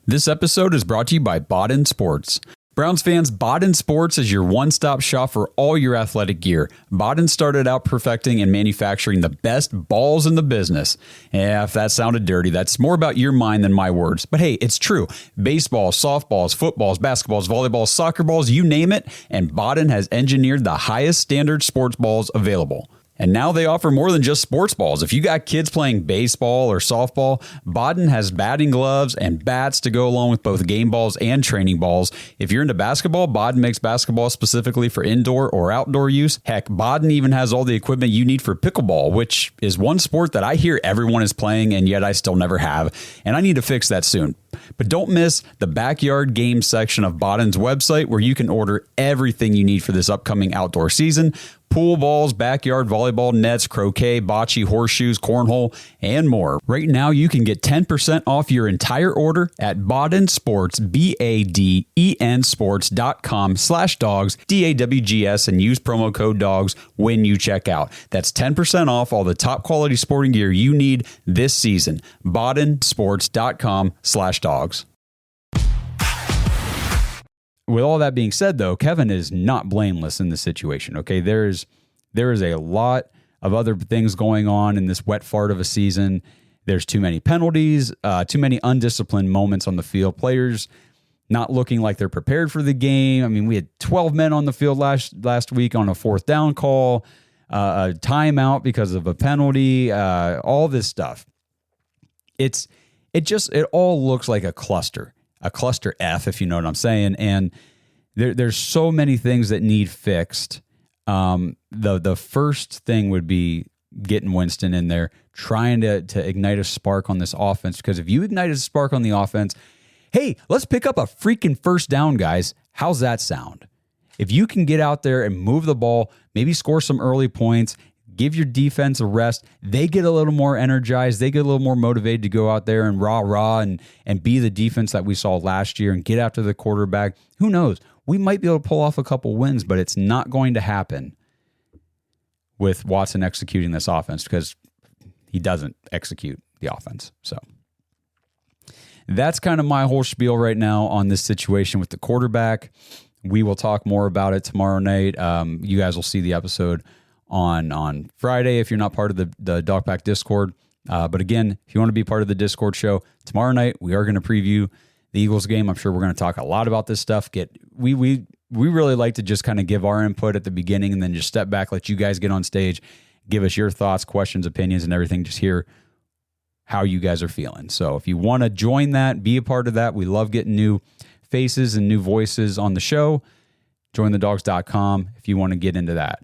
This episode is brought to you by Bodden Sports. Browns fans, Bodden Sports is your one-stop shop for all your athletic gear. Bodden started out perfecting and manufacturing the best balls in the business. Yeah, if that sounded dirty, that's more about your mind than my words. But hey, it's true. Baseballs, softballs, footballs, basketballs, volleyballs, soccer balls, you name it, and Bodden has engineered the highest standard sports balls available. And now they offer more than just sports balls. If you got kids playing baseball or softball, Bodden has batting gloves and bats to go along with both game balls and training balls. If you're into basketball, Bodden makes basketball specifically for indoor or outdoor use. Heck, Bodden even has all the equipment you need for pickleball, which is one sport that I hear everyone is playing, and yet I still never have. And I need to fix that soon. But don't miss the backyard game section of Bodden's website, where you can order everything you need for this upcoming outdoor season. Pool balls, backyard volleyball nets, croquet, bocce, horseshoes, cornhole, and more. Right now, you can get 10% off your entire order at Bodden Sports, BADEN Sports.com/dogs, DAWGS, and use promo code DOGS when you check out. That's 10% off all the top quality sporting gear you need this season. BoddenSports.com/dogs. With all that being said, though, Kevin is not blameless in this situation. Okay, there is a lot of other things going on in this wet fart of a season. There's too many penalties, too many undisciplined moments on the field. Players not looking like they're prepared for the game. I mean, we had 12 men on the field last week on a 4th down call, a timeout because of a penalty, all this stuff. It all looks like a cluster F, if you know what I'm saying. And there's so many things that need fixed. The first thing would be getting Winston in there, trying to ignite a spark on this offense. Because if you ignite a spark on the offense, hey, let's pick up a freaking first down, guys. How's that sound? If you can get out there and move the ball, maybe score some early points, give your defense a rest, they get a little more energized, they get a little more motivated to go out there and rah and be the defense that we saw last year and get after the quarterback. Who knows? We might be able to pull off a couple wins, but it's not going to happen with Watson executing this offense, because he doesn't execute the offense. So that's kind of my whole spiel right now on this situation with the quarterback. We will talk more about it tomorrow night. You guys will see the episode on Friday if you're not part of the Dogpack Discord. But again, if you want to be part of the Discord show, tomorrow night we are going to preview the Eagles game. I'm sure we're going to talk a lot about this stuff. We really like to just kind of give our input at the beginning and then just step back, let you guys get on stage, give us your thoughts, questions, opinions, and everything. Just hear how you guys are feeling. So if you want to join that, be a part of that. We love getting new faces and new voices on the show. JoinTheDogs.com if you want to get into that.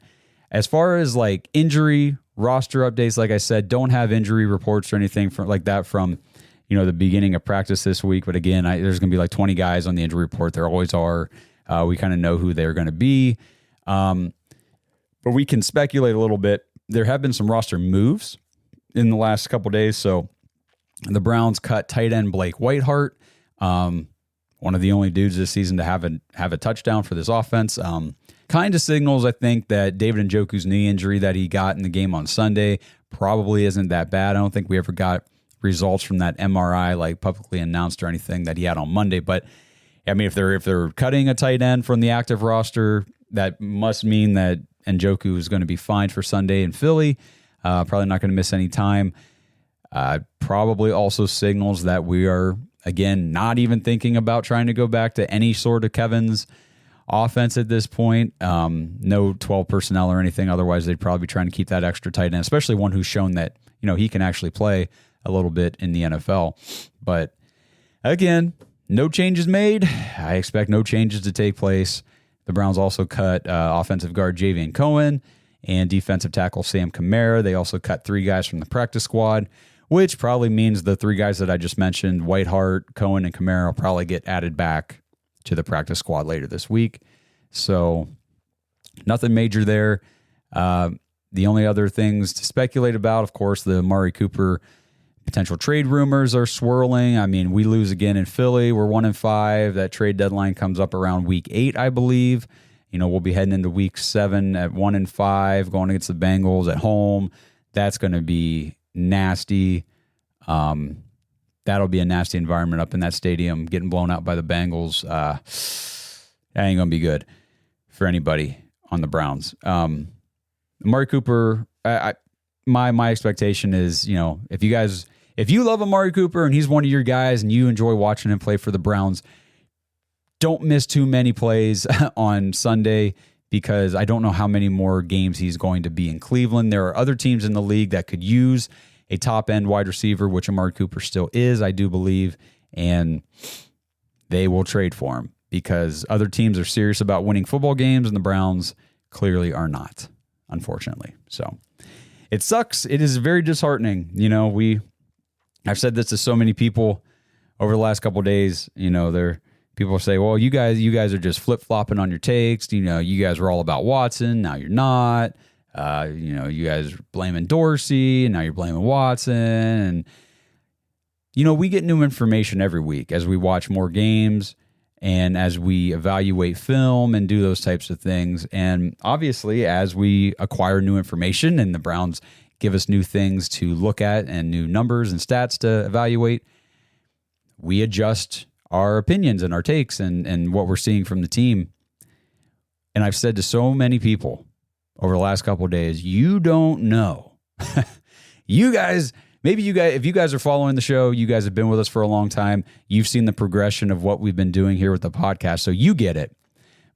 As far as like injury roster updates, like I said, don't have injury reports or anything like that from the beginning of practice this week. But again, there's going to be like 20 guys on the injury report. There always are. We kind of know who they're going to be. But we can speculate a little bit. There have been some roster moves in the last couple of days. So the Browns cut tight end Blake Whiteheart, one of the only dudes this season to have a touchdown for this offense. Kind of signals, I think, that David Njoku's knee injury that he got in the game on Sunday probably isn't that bad. I don't think we ever got results from that MRI like publicly announced or anything that he had on Monday, but I mean, if they're cutting a tight end from the active roster, that must mean that Njoku is going to be fine for Sunday in Philly. Probably not going to miss any time. Probably also signals that we are, again, not even thinking about trying to go back to any sort of Kevin's offense at this point. No 12 personnel or anything. Otherwise, they'd probably be trying to keep that extra tight end, especially one who's shown that, he can actually play a little bit in the NFL. But again, no changes made. I expect no changes to take place. The Browns also cut offensive guard Javian Cohen and defensive tackle Sam Kamara. They also cut 3 guys from the practice squad, which probably means the 3 guys that I just mentioned, Whitehart, Cohen, and Kamara, will probably get added back to the practice squad later this week. So nothing major there. The only other things to speculate about, of course, the Amari Cooper potential trade rumors are swirling. I mean, we lose again in Philly. We're 1-5. That trade deadline comes up around week 8, I believe. We'll be heading into week 7 at 1-5, going against the Bengals at home. That's going to be nasty. That'll be a nasty environment up in that stadium, getting blown out by the Bengals. That ain't going to be good for anybody on the Browns. Amari Cooper, my expectation is, if you love Amari Cooper and he's one of your guys and you enjoy watching him play for the Browns, don't miss too many plays on Sunday, because I don't know how many more games he's going to be in Cleveland. There are other teams in the league that could use a top-end wide receiver, which Amari Cooper still is, I do believe, and they will trade for him because other teams are serious about winning football games, and the Browns clearly are not, unfortunately. So it sucks. It is very disheartening. I've said this to so many people over the last couple of days. People say, well, you guys are just flip-flopping on your takes. You guys were all about Watson. Now you're not. You guys are blaming Dorsey, and now you're blaming Watson. And, we get new information every week as we watch more games and as we evaluate film and do those types of things. And obviously, as we acquire new information and the Browns give us new things to look at and new numbers and stats to evaluate, we adjust our opinions and our takes and what we're seeing from the team. And I've said to so many people over the last couple of days, you don't know. If you guys are following the show, you guys have been with us for a long time. You've seen the progression of what we've been doing here with the podcast, so you get it.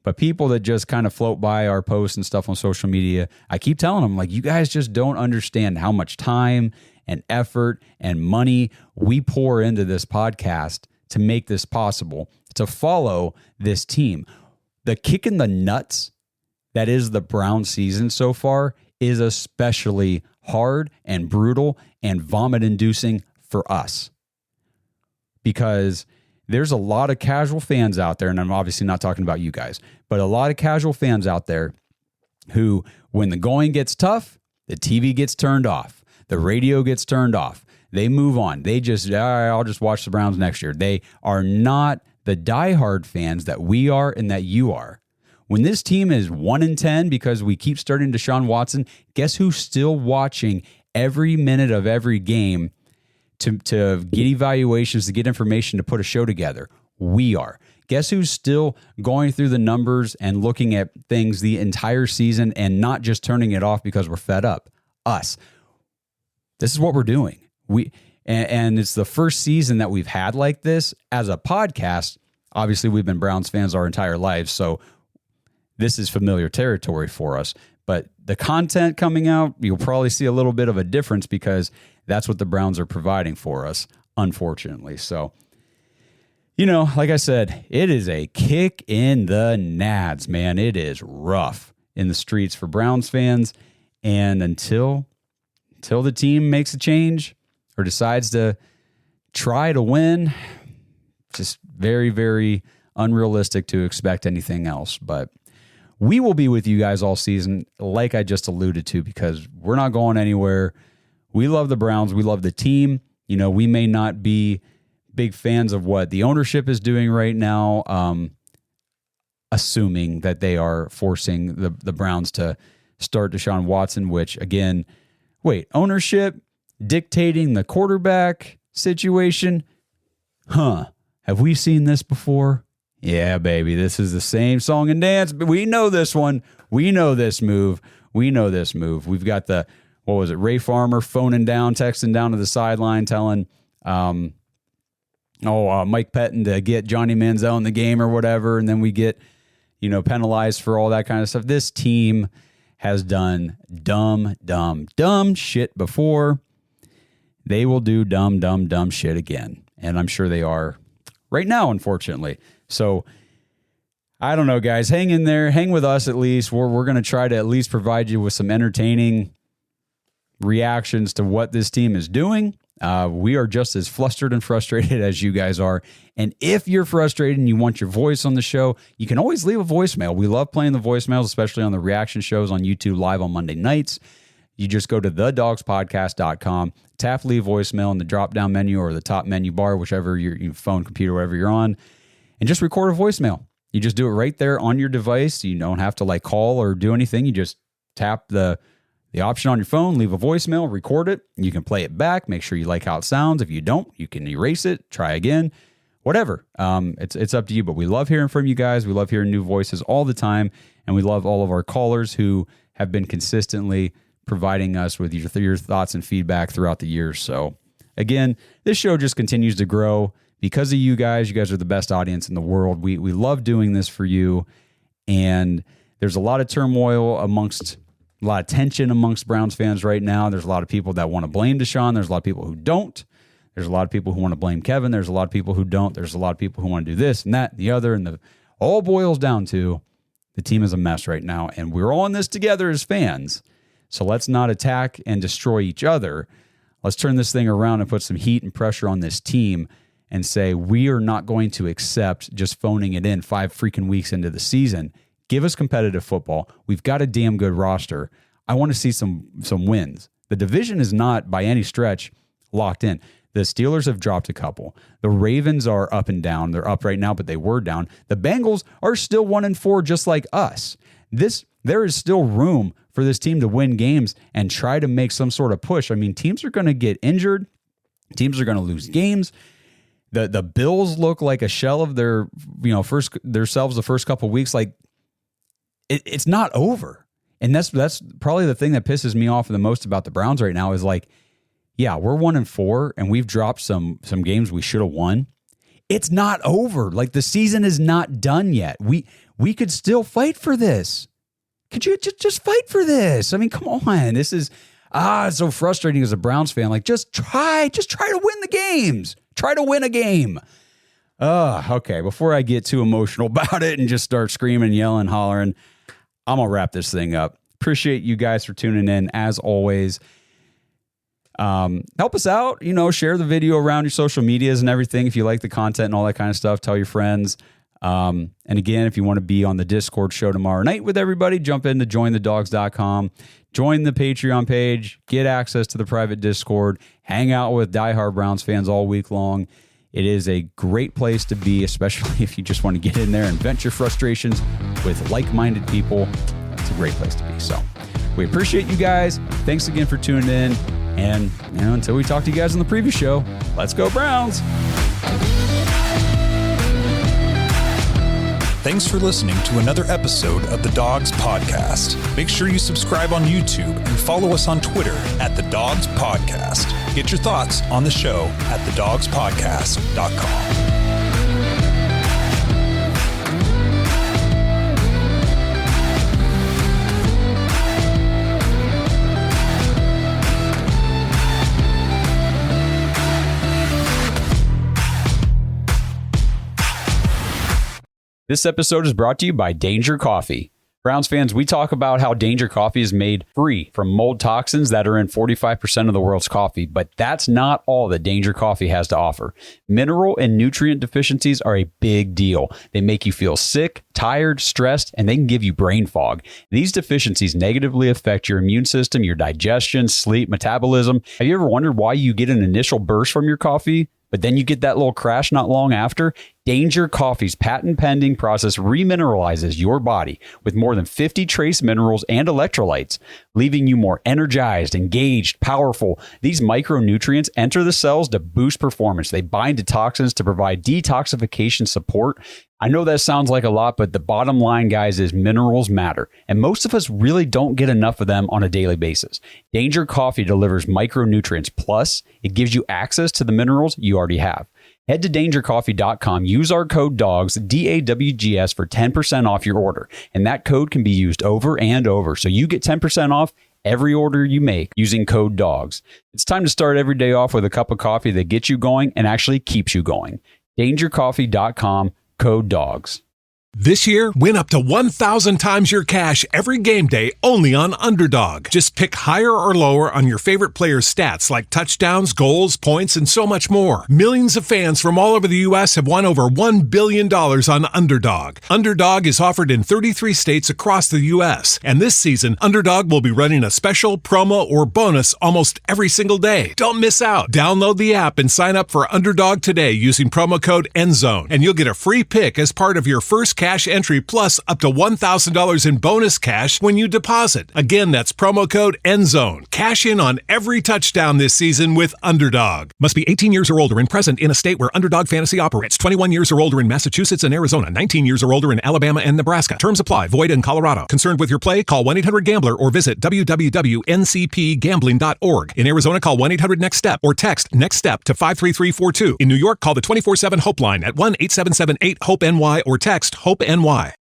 But people that just kind of float by our posts and stuff on social media, I keep telling them, you guys just don't understand how much time and effort and money we pour into this podcast to make this possible, to follow this team. The kick in the nuts that is the Brown season so far is especially hard and brutal and vomit-inducing for us, because there's a lot of casual fans out there, and I'm obviously not talking about you guys, but a lot of casual fans out there who, when the going gets tough, the TV gets turned off, the radio gets turned off, they move on. They just, all right, I'll just watch the Browns next year. They are not the diehard fans that we are and that you are. When this team is 1-10 because we keep starting Deshaun Watson, guess who's still watching every minute of every game to get evaluations, to get information, to put a show together? We are. Guess who's still going through the numbers and looking at things the entire season and not just turning it off because we're fed up? Us. This is what we're doing. And it's the first season that we've had like this as a podcast. Obviously, we've been Browns fans our entire lives, so this is familiar territory for us. But the content coming out, you'll probably see a little bit of a difference because that's what the Browns are providing for us, unfortunately. So, like I said, it is a kick in the nads, man. It is rough in the streets for Browns fans. And until the team makes a change or decides to try to win, just very, very unrealistic to expect anything else. But we will be with you guys all season, like I just alluded to, because we're not going anywhere. We love the Browns. We love the team. We may not be big fans of what the ownership is doing right now, assuming that they are forcing the Browns to start Deshaun Watson, which, again, ownership dictating the quarterback situation? Have we seen this before? Yeah, baby. This is the same song and dance, but we know this one. We know this move. We've got the, what was it, Ray Farmer phoning down, texting down to the sideline, telling Mike Pettin to get Johnny Manziel in the game or whatever, and then we get, penalized for all that kind of stuff. This team has done dumb shit before. They will do dumb shit again, and I'm sure they are right now, unfortunately. So I don't know, guys. Hang in there. Hang with us at least. We're going to try to at least provide you with some entertaining reactions to what this team is doing. We are just as flustered and frustrated as you guys are. And if you're frustrated and you want your voice on the show, you can always leave a voicemail. We love playing the voicemails, especially on the reaction shows on YouTube live on Monday nights. You just go to thedogspodcast.com, tap leave voicemail in the drop-down menu or the top menu bar, whichever your phone, computer, wherever you're on, and just record a voicemail. You just do it right there on your device. You don't have to call or do anything. You just tap the option on your phone, leave a voicemail, record it. You can play it back. Make sure you like how it sounds. If you don't, you can erase it, try again, whatever. It's up to you, but we love hearing from you guys. We love hearing new voices all the time, and we love all of our callers who have been consistently providing us with your thoughts and feedback throughout the years. So again, this show just continues to grow because of you guys. You guys are the best audience in the world. We love doing this for you, and there's a lot of turmoil a lot of tension amongst Browns fans right now. There's a lot of people that want to blame Deshaun. There's a lot of people who don't. There's a lot of people who want to blame Kevin. There's a lot of people who don't. There's a lot of people who want to do this and that and the other. And all boils down to the team is a mess right now. And we're all in this together as fans. So let's not attack and destroy each other. Let's turn this thing around and put some heat and pressure on this team and say, we are not going to accept just phoning it in 5 freaking weeks into the season. Give us competitive football. We've got a damn good roster. I want to see some wins. The division is not by any stretch locked in. The Steelers have dropped a couple. The Ravens are up and down. They're up right now, but they were down. The Bengals are still 1-4, just like us. There is still room for this team to win games and try to make some sort of push. I mean, teams are going to get injured. Teams are going to lose games. The Bills look like a shell of themselves the first couple of weeks. It's not over. And that's probably the thing that pisses me off the most about the Browns right now is we're 1-4 and we've dropped some games we should have won. It's not over. The season is not done yet. We could still fight for this. Could you just fight for this? I mean, come on. This is it's so frustrating as a Browns fan. Just try to win the games. Try to win a game. Okay. Before I get too emotional about it and just start screaming, yelling, hollering, I'm going to wrap this thing up. Appreciate you guys for tuning in, as always. Help us out, share the video around your social medias and everything. If you like the content and all that kind of stuff, tell your friends. And again, if you want to be on the Discord show tomorrow night with everybody, jump into jointhedogs.com, join the Patreon page, get access to the private Discord, hang out with diehard Browns fans all week long. It is a great place to be, especially if you just want to get in there and vent your frustrations with like-minded people. It's a great place to be. So we appreciate you guys. Thanks again for tuning in. And until we talk to you guys on the preview show, let's go Browns. Thanks for listening to another episode of the Dogs Podcast. Make sure you subscribe on YouTube and follow us on Twitter at the Dogs Podcast. Get your thoughts on the show at thedogspodcast.com. This episode is brought to you by Danger Coffee. Browns fans, we talk about how Danger Coffee is made free from mold toxins that are in 45% of the world's coffee, but that's not all that Danger Coffee has to offer. Mineral and nutrient deficiencies are a big deal. They make you feel sick, tired, stressed, and they can give you brain fog. These deficiencies negatively affect your immune system, your digestion, sleep, metabolism. Have you ever wondered why you get an initial burst from your coffee, but then you get that little crash not long after? Danger Coffee's patent-pending process remineralizes your body with more than 50 trace minerals and electrolytes, leaving you more energized, engaged, powerful. These micronutrients enter the cells to boost performance. They bind to toxins to provide detoxification support. I know that sounds like a lot, but the bottom line, guys, is minerals matter, and most of us really don't get enough of them on a daily basis. Danger Coffee delivers micronutrients, plus it gives you access to the minerals you already have. Head to dangercoffee.com, use our code DAWGS, DAWGS, for 10% off your order, and that code can be used over and over, so you get 10% off every order you make using code DAWGS. It's time to start every day off with a cup of coffee that gets you going and actually keeps you going. dangercoffee.com, code DAWGS. This year, win up to 1,000 times your cash every game day only on Underdog. Just pick higher or lower on your favorite players' stats like touchdowns, goals, points, and so much more. Millions of fans from all over the U.S. have won over $1 billion on Underdog. Underdog is offered in 33 states across the U.S. And this season, Underdog will be running a special, promo, or bonus almost every single day. Don't miss out. Download the app and sign up for Underdog today using promo code ENDZONE, and you'll get a free pick as part of your first cash entry, plus up to $1,000 in bonus cash when you deposit. Again, that's promo code ENDZONE. Cash in on every touchdown this season with Underdog. Must be 18 years or older and present in a state where Underdog Fantasy operates. 21 years or older in Massachusetts and Arizona. 19 years or older in Alabama and Nebraska. Terms apply. Void in Colorado. Concerned with your play? Call 1-800-GAMBLER or visit www.ncpgambling.org. In Arizona, call 1-800-NEXT-STEP or text NEXT STEP to 53342. In New York, call the 24/7 Hope line at 1-877-8-HOPE-NY or text HOPE-NY.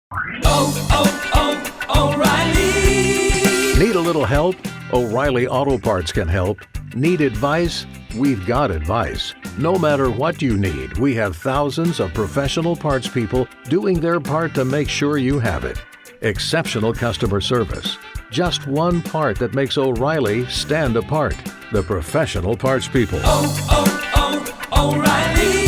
O'Reilly. Need a little help? O'Reilly Auto Parts can help. Need advice? We've got advice. No matter what you need, we have thousands of professional parts people doing their part to make sure you have it. Exceptional customer service. Just one part that makes O'Reilly stand apart. The professional parts people. O'Reilly.